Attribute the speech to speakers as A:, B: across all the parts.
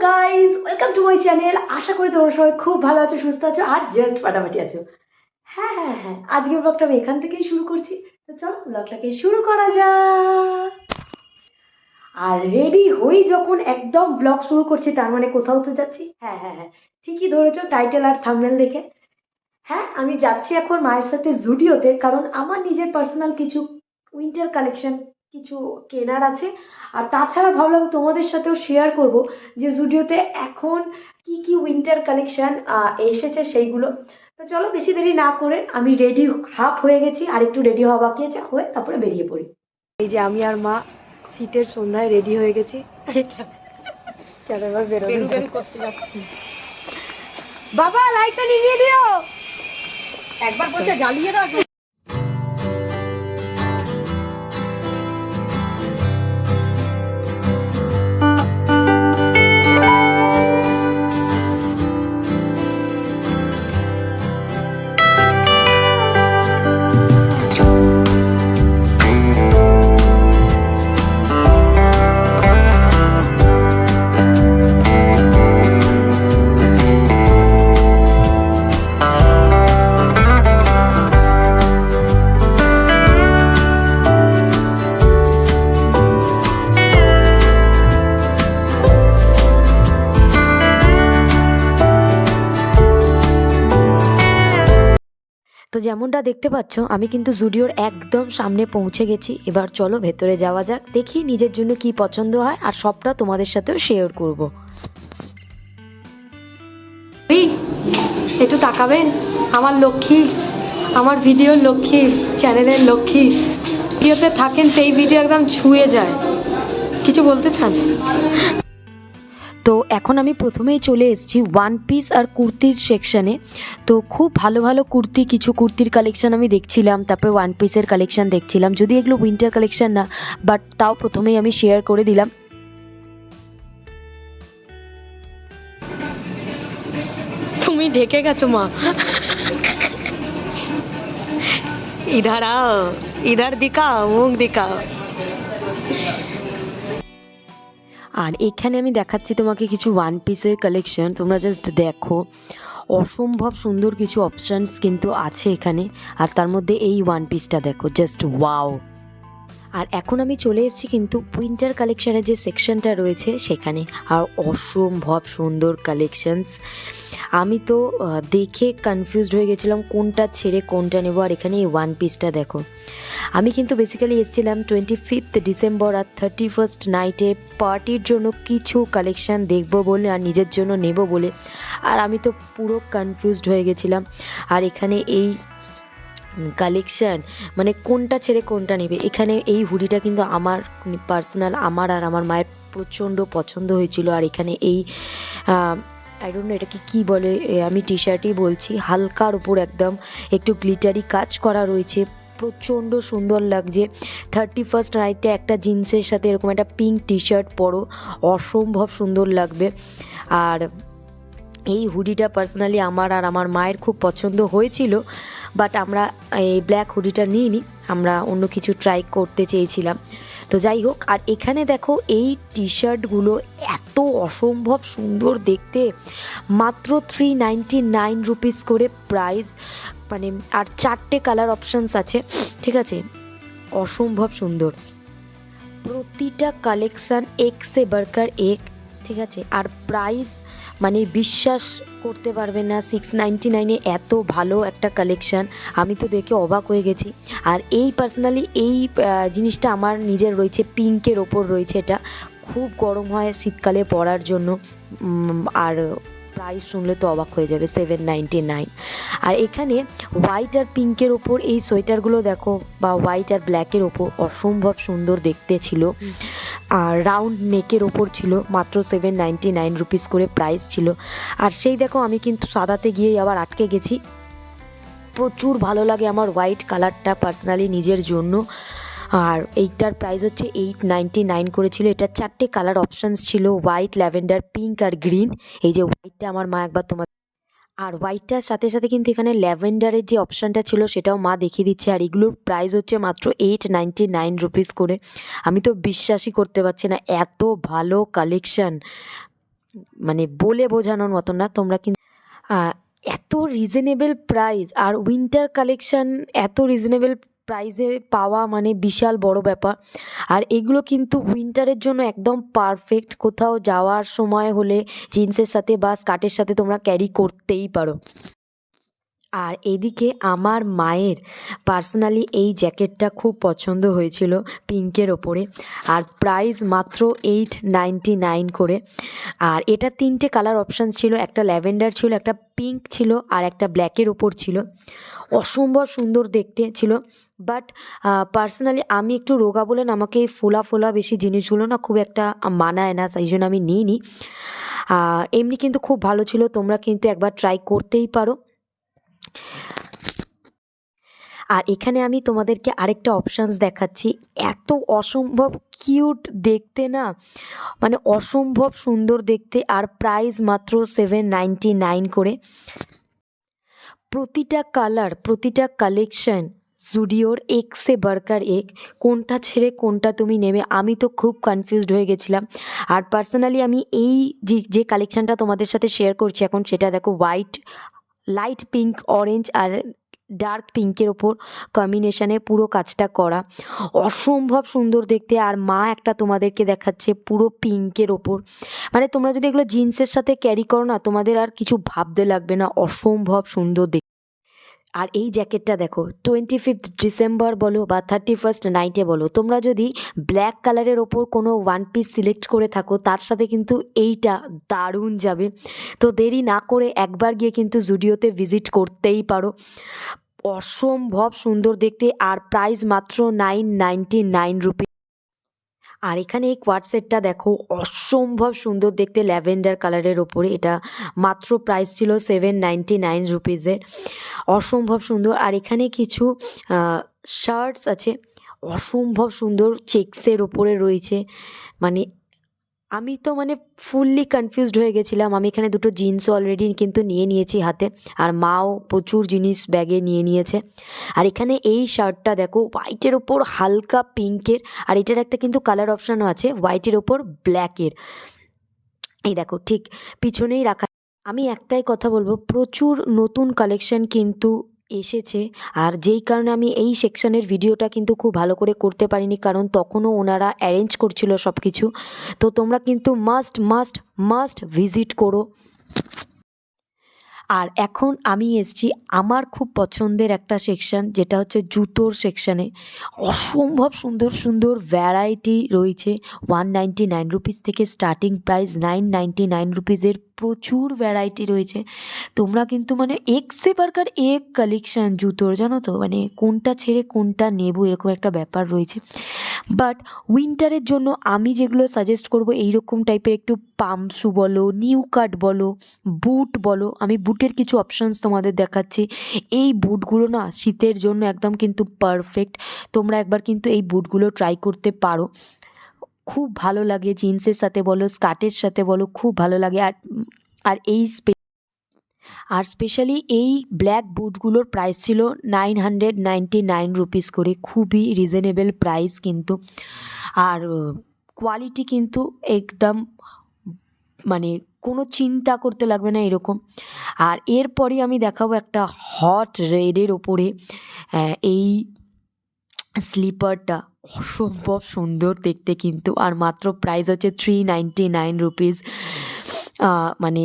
A: Guys, welcome to my channel. আশা করি তোমরা সবাই খুব ভালো আছো, সুস্থ আছো আর জাস্ট ফাটাফাটি আছো। হ্যাঁ, আজকের ব্লগটা আমি এখান থেকেই শুরু করছি। তো চলো ব্লগটাকে শুরু করা যাক। আর রেডি হই যখন একদম ব্লগ শুরু করছি, তার মানে কোথাও তো যাচ্ছি। হ্যাঁ, ঠিকই ধরেছো টাইটেল আর থাম্বনেল দেখে। হ্যাঁ, আমি যাচ্ছি এখন মায়ের সাথে জুডিওতে, কারণ আমার নিজের পার্সোনাল কিছু উইন্টার কালেকশন কিছু কেনার আছে। আর তাছাড়া ভাবলাম তোমাদের সাথেও শেয়ার করব যে জুডিওতে এখন কি কি উইন্টার কালেকশন এসেছে সেইগুলো। তো চলো বেশি দেরি না করে, আমি রেডি হাফ হয়ে গেছি, আর একটু রেডি হওয়া বাকি আছে, হয়ে তারপরে বেরিয়ে পড়ি। এই যে আমি আর মা শীতের সন্ধ্যায় রেডি হয়ে গেছি। চলো এবার বেরো করতে যাচ্ছি। বাবা লাইটটা নিভিয়ে দিও, একবার বসে জ্বালিয়ে দাও। তো যেমনটা দেখতে পাচ্ছ, আমি কিন্তু জুডিওর একদম সামনে পৌঁছে গেছি। এবার চলো ভেতরে যাওয়া যাক, দেখি নিজের জন্য কি পছন্দ হয়, আর সবটা তোমাদের সাথেও শেয়ার করব। একটু তাকাবেন, আমার লক্ষ্মী, আমার ভিডিওর লক্ষ্মী, চ্যানেলের লক্ষ্মী, ভিডিওতে থাকেন সেই ভিডিও একদম ছুঁয়ে যায়। কিছু বলতে চান? তো এখন আমি প্রথমেই চলে এসেছি ওয়ান পিস আর কুর্তির সেকশানে। তো খুব ভালো ভালো কুর্তি, কিছু কুর্তির কালেকশান আমি দেখছিলাম, তারপরে ওয়ান পিসের কালেকশান দেখছিলাম। যদি এগুলো উইন্টার কালেকশান না, বাট তাও প্রথমেই আমি শেয়ার করে দিলাম। তুমি ঢেকে গেছো মা। ইধার আও, ইধার দিখাও, মুখ দিখাও। আর এখানে আমি দেখাচ্ছি তোমাকে কিছু ওয়ান পিসের কালেকশন, তোমরা জাস্ট দেখো। অসম্ভব সুন্দর কিছু অপশানস কিন্তু আছে এখানে। আর তার মধ্যে এই ওয়ান পিসটা দেখো, জাস্ট ওয়াও। আর এখন আমি চলে এসেছি কিন্তু উইন্টার কালেকশানের যে সেকশনটা রয়েছে সেখানে। আর অসম্ভব সুন্দর কালেকশানস। আমি তো দেখে কনফিউজড হয়ে গেছিলাম কোনটা ছেড়ে কোনটা নেবো। আর এখানে এই ওয়ান পিসটা দেখো। আমি কিন্তু বেসিক্যালি এসেছিলাম 25th ডিসেম্বর আর 31st নাইটে পার্টির জন্য কিছু কালেকশান দেখবো বলে আর নিজের জন্য নেব বলে। আর আমি তো পুরো কনফিউজড হয়ে গেছিলাম। আর এখানে এই কালেকশান, মানে কোনটা ছেড়ে কোনটা নেবে। এখানে এই হুডিটা কিন্তু আমার পার্সোনাল, আমার আর আমার মায়ের প্রচণ্ড পছন্দ হয়েছিল। আর এখানে এই আই ডোন্ট নো এটাকে কী বলে, আমি টি শার্টই বলছি, হালকার উপর একদম একটু গ্লিটারি কাজ করা রয়েছে, প্রচণ্ড সুন্দর লাগছে। 31st নাইটে একটা জিন্সের সাথে এরকম একটা পিঙ্ক টি শার্ট পরো, অসম্ভব সুন্দর লাগবে। আর এই হুডিটা পার্সোনালি আমার আর আমার মায়ের খুব পছন্দ হয়েছিল, বাট আমরা এই ব্ল্যাক হুডিটা নিইনি, আমরা অন্য কিছু ট্রাই করতে চেয়েছিলাম। তো যাই হোক, আর এখানে দেখো এই টি শার্টগুলো এত অসম্ভব সুন্দর দেখতে, মাত্র 399 রুপিস করে প্রাইস, মানে আর 4টে কালার অপশানস আছে, ঠিক আছে। অসম্ভব সুন্দর প্রতিটা কালেকশান, এক সে বাড়কার এক, ঠিক আছে। আর প্রাইস মানে বিশ্বাস করতে পারবে না, 699-এ এত ভালো একটা কালেকশান, আমি তো দেখে অবাক হয়ে গেছি। আর এই পার্সোনালি এই জিনিসটা আমার নিজের রয়েছে, পিঙ্কের ওপর রয়েছে, এটা খুব গরম হয় শীতকালে পরার জন্য। আর প্রাইস শুনলে তো অবাক হয়ে যাবে, 799। আর এখানে হোয়াইট আর পিঙ্কের ওপর এই সোয়েটারগুলো দেখো, বা হোয়াইট আর ব্ল্যাকের ওপর অসম্ভব সুন্দর দেখতে ছিল। আর রাউন্ড নেকের ওপর ছিল, মাত্র 799 রুপিস করে প্রাইস ছিল। আর সেই দেখো আমি কিন্তু সাদাতে গিয়েই আবার আটকে গেছি। প্রচুর ভালো লাগে আমার হোয়াইট কালারটা পার্সোনালি নিজের জন্য। আর এইটার প্রাইস হচ্ছে 899 করেছিল। এটা 4টে কালার অপশানস ছিল, হোয়াইট, ল্যাভেন্ডার, পিঙ্ক আর গ্রিন। এই যে হোয়াইটটা আমার মা একবার তোমার, আর হোয়াইটটার সাথে সাথে কিন্তু এখানে ল্যাভেন্ডারের যে অপশানটা ছিল সেটাও মা দেখিয়ে দিচ্ছে। আর এগুলোর প্রাইস হচ্ছে মাত্র 899 রুপিস করে। আমি তো বিশ্বাসই করতে পারছি না, এত ভালো কালেকশান, মানে বলে বোঝানোর মতো না। তোমরা কিন্তু আহ, এত রিজনেবল প্রাইস আর উইন্টার কালেকশন এত রিজনেবল প্রাইসে পাওয়া মানে বিশাল বড় ব্যাপার। আর এগুলো কিন্তু উইন্টারের জন্য একদম পারফেক্ট, কোথাও যাওয়ার সময় হলে জিন্সের সাথে বা স্কার্টের সাথে তোমরা ক্যারি করতেই পারো। আর এদিকে আমার মায়ের পার্সোনালি এই জ্যাকেটটা খুব পছন্দ হয়েছিল পিঙ্কের ওপরে, আর প্রাইস মাত্র 899 করে। আর এটা 3টে কালার অপশান ছিল, একটা ল্যাভেন্ডার ছিল, একটা পিঙ্ক ছিল, আর একটা ব্ল্যাকের ওপর ছিল। অসম্ভব সুন্দর দেখতে ছিল। বাট পার্সোনালি আমি একটু রোগা বলেন আমাকে এই ফোলা ফোলা বেশি জিনিসগুলো না খুব একটা মানায় না, তাই জন্য আমি নিইনি। এমনি কিন্তু খুব ভালো ছিল, তোমরা কিন্তু একবার ট্রাই করতেই পারো। আর এখানে আমি তোমাদেরকে আরেকটা অপশানস দেখাচ্ছি, এত অসম্ভব কিউট দেখতে না, মানে অসম্ভব সুন্দর দেখতে, আর প্রাইস মাত্র 799 করে। প্রতিটা কালার, প্রতিটা কালেকশন জুডিওর এক সে বাড়কার এক, কোনটা ছেড়ে কোনটা তুমি নেবে আমি তো খুব কনফিউজড হয়ে গেছিলাম। আর পার্সোনালি আমি এই যে কালেকশানটা তোমাদের সাথে শেয়ার করছি এখন, সেটা দেখো হোয়াইট, লাইট পিঙ্ক, অরেঞ্জ আর ডার্ক পিঙ্কের ওপর কম্বিনেশানে পুরো কাজটা করা, অসম্ভব সুন্দর দেখতে। আর মা একটা তোমাদেরকে দেখাচ্ছে পুরো পিঙ্কের ওপর, মানে তোমরা যদি এগুলো জিন্সের সাথে ক্যারি করো না তোমাদের আর কিছু ভাবতে লাগবে না, অসম্ভব সুন্দর দেখতে। আর এই জ্যাকেটটা দেখো, 25 ডিসেম্বর বলো বা 31 নাইটে বলো, তোমরা যদি ব্ল্যাক কালারের ওপর কোনো ওয়ান পিস সিলেক্ট করে থাকো তার সাথে কিন্তু এইটা দারুণ যাবে। তো দেরি না করে একবার গিয়ে কিন্তু জুডিওতে ভিজিট করতেই পারো, অসম্ভব সুন্দর দেখতে। আর প্রাইস মাত্র 999 রুপি। আর এখানে এই কোয়াড সেটটা দেখো, অসম্ভব সুন্দর দেখতে ল্যাভেন্ডার কালারের ওপরে, এটা মাত্র প্রাইস ছিল 799 রুপিজের, অসম্ভব সুন্দর। আর এখানে কিছু শার্টস আছে, অসম্ভব সুন্দর চেক্সের ওপরে রয়েছে, মানে আমি তো মানে ফুললি কনফিউজড হয়ে গেছিলাম। আমি এখানে দুটো জিন্সও অলরেডি কিন্তু নিয়ে নিয়েছি হাতে, আর মাও প্রচুর জিনিস ব্যাগে নিয়ে নিয়েছে। আর এখানে এই শার্টটা দেখো, হোয়াইটের ওপর হালকা পিঙ্কের, আর এটার একটা কিন্তু কালার অপশানও আছে হোয়াইটের ওপর ব্ল্যাকের, এই দেখো ঠিক পিছনেই রাখা। আমি একটাই কথা বলবো, প্রচুর নতুন কালেকশন কিন্তু এসেছে, আর যেই কারণে আমি এই সেকশনের ভিডিওটা কিন্তু খুব ভালো করে করতে পারিনি, কারণ তখনও ওনারা অ্যারেঞ্জ করছিল সব কিছু। তো তোমরা কিন্তু মাস্ট মাস্ট মাস্ট ভিজিট করো। আর এখন আমি এসছি আমার খুব পছন্দের একটা সেকশন, যেটা হচ্ছে জুতোর সেকশানে। অসম্ভব সুন্দর সুন্দর ভ্যারাইটি রয়েছে, 199 রুপিস থেকে স্টার্টিং প্রাইস 999 রুপিসের প্রচুর ভ্যারাইটি রয়েছে। তোমরা কিন্তু মানে এক সে বারকার এক কালেকশান জুতোর, জানো তো, মানে কোনটা ছেড়ে কোনটা নেব এরকম একটা ব্যাপার রয়েছে। বাট উইন্টারের জন্য আমি যেগুলো সাজেস্ট করব, এইরকম টাইপের একটু পাম্প শু বলো, নিউ কাট বলো, বুট বলো, আমি বুটের কিছু অপশানস তোমাদের দেখাচ্ছি। এই বুটগুলো না শীতের জন্য একদম কিন্তু পারফেক্ট, তোমরা একবার কিন্তু এই বুটগুলো ট্রাই করতে পারো, খুব ভালো লাগে জিন্সের সাথে বলো, স্কার্টের সাথে বলো, খুব ভালো লাগে। আর আর এই আর স্পেশালি এই ব্ল্যাক বুটগুলোর প্রাইস ছিল 999 রুপিস করে, খুবই রিজনেবল প্রাইস কিন্তু। আর কোয়ালিটি কিন্তু একদম মানে কোনো চিন্তা করতে লাগবে না এরকম। আর এরপরই আমি দেখাবো একটা হট রেডের ওপরে এই স্লিপারটা, অসম্ভব সুন্দর দেখতে কিন্তু, আর মাত্র প্রাইস হচ্ছে 399 রুপিস, মানে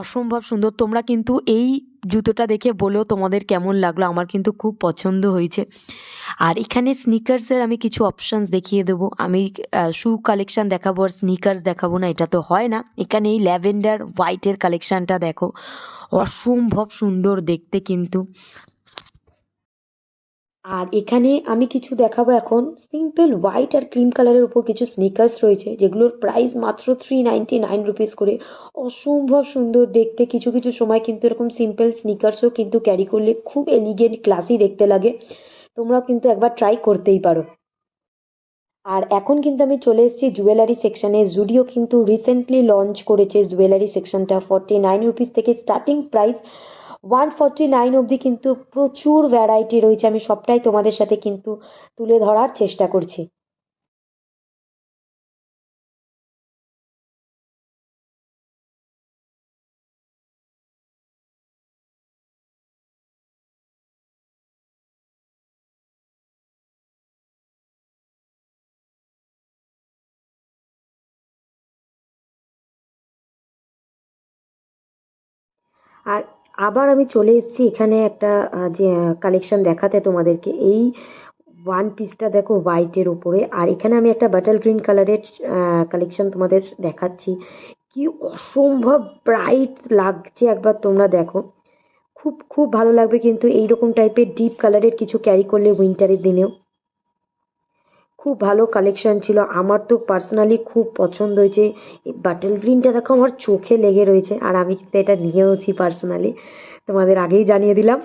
A: অসম্ভব সুন্দর। তোমরা কিন্তু এই জুতোটা দেখে বলেও তোমাদের কেমন লাগলো, আমার কিন্তু খুব পছন্দ হয়েছে। আর এখানে স্নিকার্সের আমি কিছু অপশানস দেখিয়ে দেবো, আমি শু কালেকশান দেখাবো আর স্নিকার্স দেখাবো না, এটা তো হয় না। এখানে এই ল্যাভেন্ডার হোয়াইটের কালেকশানটা দেখো, অসম্ভব সুন্দর দেখতে কিন্তু। আর এখানে আমি কিছু দেখাবো এখন, সিম্পল হোয়াইট আর ক্রিম কালারের উপর কিছু স্নিকার্স রয়েছে, যেগুলোর প্রাইস মাত্র 399 রুপিস করে, অসম্ভব সুন্দর দেখতে। কিছু কিছু সময় কিন্তু এরকম সিম্পল স্নিকার্সও কিন্তু ক্যারি করলে খুব এলিগেন্ট ক্লাসি দেখতে লাগে, তোমরাও কিন্তু একবার ট্রাই করতেই পারো। আর এখন কিন্তু আমি চলে এসেছি জুয়েলারি সেকশনে। জুডিও কিন্তু রিসেন্টলি লঞ্চ করেছে জুয়েলারি সেকশনটা, 49 রুপিস থেকে স্টার্টিং প্রাইস 149 অবধি কিন্তু প্রচুর ভ্যারাইটি রয়েছে, আমি সবটাই তোমাদের সাথে কিন্তু তুলে ধরার চেষ্টা করছি। আর আবার আমি চলে এসেছি এখানে একটা যে কালেকশন দেখাতে তোমাদেরকে। এই ওয়ান পিসটা দেখো হোয়াইটের উপরে, আর এখানে আমি একটা বাটার গ্রিন কালারের কালেকশন তোমাদের দেখাচ্ছি। কি অসম্ভব ব্রাইট লাগছে, একবার তোমরা দেখো। খুব খুব ভালো লাগবে কিন্তু এইরকম টাইপের ডিপ কালারের কিছু ক্যারি করলে উইন্টারের দিনেও। খুব ভালো কালেকশন ছিল, আমার তো পার্সোনালি খুব পছন্দ হয়েছে। এই বাটল গ্রিনটা দেখো আমার চোখে লেগে রয়েছে, আর আমি কিন্তু এটা নিয়েওছি পার্সোনালি, তোমাদের আগেই জানিয়ে দিলাম।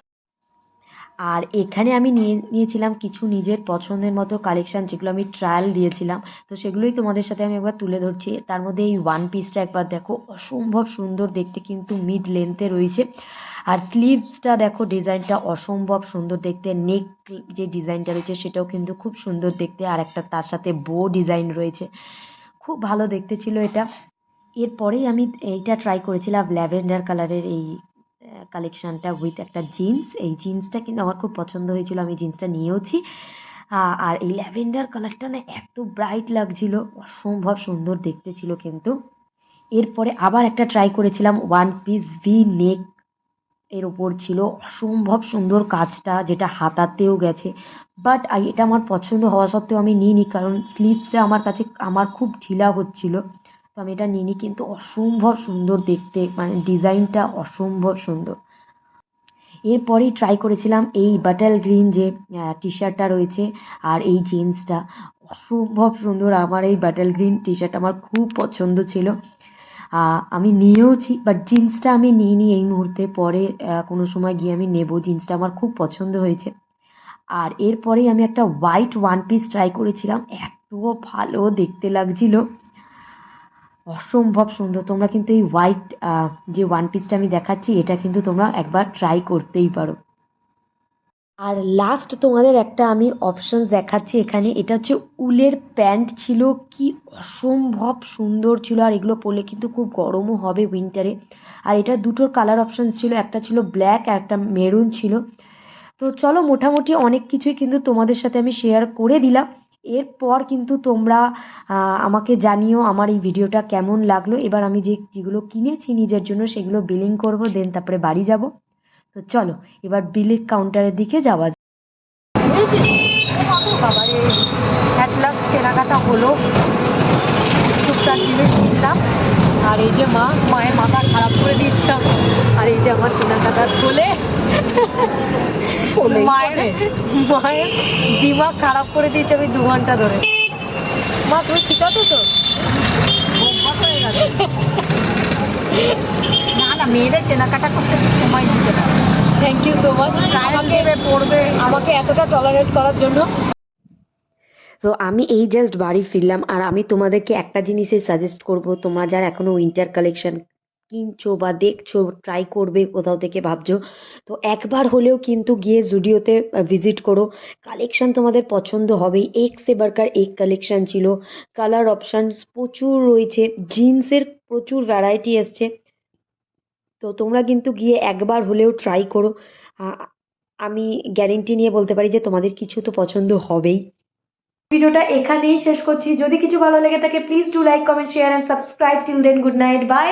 A: আর এখানে আমি নিয়েছিলাম কিছু নিজের পছন্দের মতো কালেকশন, যেগুলো আমি ট্রায়াল দিয়েছিলাম। তো সেগুলোই তোমাদের সাথে আমি একবার তুলে ধরছি। তার মধ্যে এই ওয়ান পিসটা একবার দেখো, অসম্ভব সুন্দর দেখতে, কিন্তু মিড লেন্থে রয়েছে। আর স্লিভসটা দেখো, ডিজাইনটা অসম্ভব সুন্দর দেখতে। নেক যে ডিজাইনটা রয়েছে সেটাও কিন্তু খুব সুন্দর দেখতে, আর একটা তার সাথে বো ডিজাইন রয়েছে, খুব ভালো দেখতে ছিল এটা। এরপরেই আমি এইটা ট্রাই করেছিলাম, ল্যাভেন্ডার কালারের এই কালেকশানটা উইথ একটা জিন্স। এই জিন্সটা কিন্তু আমার খুব পছন্দ হয়েছিল, আমি জিন্সটা নিয়েওছি। আর এই ল্যাভেন্ডার কালারটা না এত ব্রাইট লাগছিল, অসম্ভব সুন্দর দেখতে ছিল কিন্তু। এরপরে আবার একটা ট্রাই করেছিলাম, ওয়ান পিস ভি নেক এর ওপর ছিল, অসম্ভব সুন্দর কাজটা, যেটা হাতাতেও গেছে। বাট এটা আমার পছন্দ হওয়া সত্ত্বেও আমি নিইনি, কারণ স্লিভসটা আমার কাছে আমার খুব ঢিলা হচ্ছিল, তো আমি এটা নিইনি। কিন্তু অসম্ভব সুন্দর দেখতে, মানে ডিজাইনটা অসম্ভব সুন্দর। এরপরেই ট্রাই করেছিলাম এই বাটাল গ্রিন যে টি শার্টটা রয়েছে, আর এই জিন্সটা অসম্ভব সুন্দর। আমার এই বাটাল গ্রিন টি শার্ট আমার খুব পছন্দ ছিল, আমি নিয়েওছি। বাট জিন্সটা আমি নিইনি এই মুহূর্তে, পরে কোনো সময় গিয়ে আমি নেব। জিন্সটা আমার খুব পছন্দ হয়েছে। আর এরপরেই আমি একটা হোয়াইট ওয়ান পিস ট্রাই করেছিলাম, এত ভালো দেখতে লাগছিল, অসম্ভব সুন্দর। তোমরা কিন্তু এই হোয়াইট যে ওয়ান পিসটা আমি দেখাচ্ছি, এটা কিন্তু তোমরা একবার ট্রাই করতেই পারো। আর লাস্ট তোমাদের একটা আমি অপশানস দেখাচ্ছি এখানে, এটা হচ্ছে উলের প্যান্ট ছিল, কি অসম্ভব সুন্দর ছিল। আর এগুলো পরলে কিন্তু খুব গরমও হবে উইন্টারে। আর এটা দুটোর কালার অপশানস ছিল, একটা ছিল ব্ল্যাক আর একটা মেরুন ছিল। তো চলো, মোটামুটি অনেক কিছুই কিন্তু তোমাদের সাথে আমি শেয়ার করে দিলাম। এরপর কিন্তু তোমরা আমাকে জানিও আমার এই ভিডিওটা কেমন লাগলো। এবার আমি যেগুলো কিনেছি নিজের জন্য সেগুলো বিলিং করব, দেন তারপরে বাড়ি যাব। তো চলো এবার বিলের কাউন্টারের দিকে যাওয়া যাক। বুঝেছিস বাবা রে, অ্যাট লাস্ট কেনাকাটা হলো, টুকটাক জিনিস কিনলাম। আর এই যে মায়ের মাথা খারাপ করে দিয়েছিলাম, আর এই যে আমার কেনাকাটা চলে মায়ের দিমাগ খারাপ করে দিয়েছে আমি 2 ঘন্টা ধরে। মা তুমি ঠিক আছো তো? হয়ে গেছে। না না, মেয়েদের কেনাকাটা করতে সময় দিতে না। থ্যাংক ইউ সো মাচ আমাকে এতটা টলারেট করার জন্য। তো আমি এই জাস্ট বাড়ি ফিরলাম, আর আমি তোমাদেরকে একটা জিনিসই সাজেস্ট করব, তোমরা যারা এখনও উইন্টার কালেকশন কিনছো বা দেখছো, ট্রাই করবে কোথাও থেকে ভাবছো, তো একবার হলেও কিন্তু গিয়ে জুডিওতে ভিজিট করো। কালেকশন তোমাদের পছন্দ হবেই, এক সে বারকার এক কালেকশন ছিল। কালার অপশানস প্রচুর রয়েছে, জিন্সের প্রচুর ভ্যারাইটি এসছে। তো তোমরা কিন্তু গিয়ে একবার হলেও ট্রাই করো। আমি গ্যারেন্টি নিয়ে বলতে পারি যে তোমাদের কিছু তো পছন্দ হবেই। ভিডিওটা এখানেই শেষ করছি। যদি কিছু ভালো লেগে থাকে please do like, comment, share and subscribe. Till then good night, by.